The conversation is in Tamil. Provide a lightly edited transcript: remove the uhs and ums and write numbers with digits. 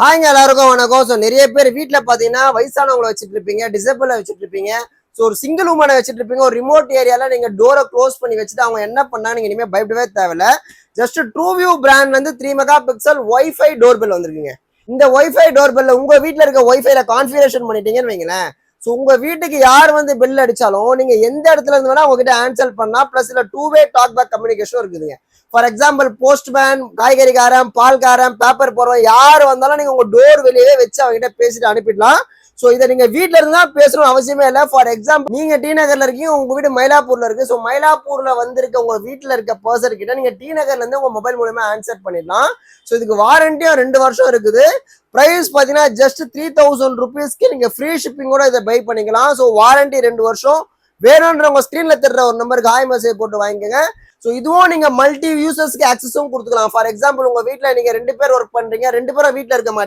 ஹாய்ங்க எல்லாருக்கும் வணக்கம். ஸோ நிறைய பேர் வீட்டில் பார்த்தீங்கன்னா வயசானவங்களை வச்சுட்டு இருப்பீங்க, டிசேபிளை வச்சுட்டு இருப்பீங்க. ஸோ ஒரு சிங்கிள் உமனை வச்சுட்டு இருப்பீங்க. ஒரு ரிமோட் ஏரியாவில் நீங்கள் டோரை க்ளோஸ் பண்ணி வச்சுட்டு அவங்க என்ன பண்ணா நீங்கள் இனிமேல் பயப்படவே தேவையில்ல. ஜஸ்ட் ட்ரூவியூ பிராண்ட் வந்து 3 mega pixel wifi door bell வந்திருக்குங்க. இந்த ஒய்ஃபை டோர் பெல்ல உங்கள் வீட்டில் இருக்க ஒய்ஃபைல கான்ஃபிகரேஷன் பண்ணிட்டீங்கன்னு வைங்களேன். ஸோ உங்கள் வீட்டுக்கு யார் வந்து பெல் அடித்தாலும் நீங்கள் எந்த இடத்துல இருந்து வேணால் உங்ககிட்ட ஆன்சர் பண்ணால் ப்ளஸ் இல்லை 2-வே டாக் பேக் கம்யூனிகேஷனும் இருக்குதுங்க. ஃபார் எக்ஸாம்பிள் போஸ்ட்மேன், காய்கறிக்காரன், பால்காரன், பேப்பர் போடுறோம், யார் வந்தாலும் நீங்கள் உங்கள் டோர் வெளியே வச்சு அவங்ககிட்ட பேசிட்டு அனுப்பிடலாம். ஸோ இதை நீங்கள் வீட்டில் இருந்து தான் பேசணும் அவசியமே இல்லை. ஃபார் எக்ஸாம்பிள் நீங்கள் டி நகரில் இருக்கீங்க, உங்கள் வீடு மயிலாப்பூரில் இருக்குது. ஸோ மயிலாப்பூரில் வந்திருக்க உங்கள் வீட்டில் இருக்க பர்சன் கிட்ட நீங்கள் டி நகர்லேருந்து உங்கள் மொபைல் மூலமா ஆன்சர் பண்ணிடலாம். ஸோ இதுக்கு வாரண்டியும் 2 வருஷம் இருக்குது. ப்ரைஸ் பார்த்தீங்கன்னா ஜஸ்ட் 3000 rupeesக்கு நீங்கள் ஃப்ரீ ஷிப்பிங்கோட இதை பை பண்ணிக்கலாம். ஸோ வாரண்டி 2 வருஷம். வேணுன்றவங்க ஸ்க்ரீனில் தர்ற ஒரு நம்பருக்கு ஹாய் மெசேஜ் போட்டு வாங்கிக்கோங்க. ஸோ இதுவும் நீங்கள் மல்டி யூசர்ஸ்க்கு ஆக்சஸும் கொடுத்துக்கலாம். ஃபார் எக்ஸாம்பிள் உங்கள் வீட்டில் நீங்கள் 2 பேர் ஒர்க் பண்ணுறீங்க, 2 பேரும் வீட்டில் இருக்க மாட்டீங்க.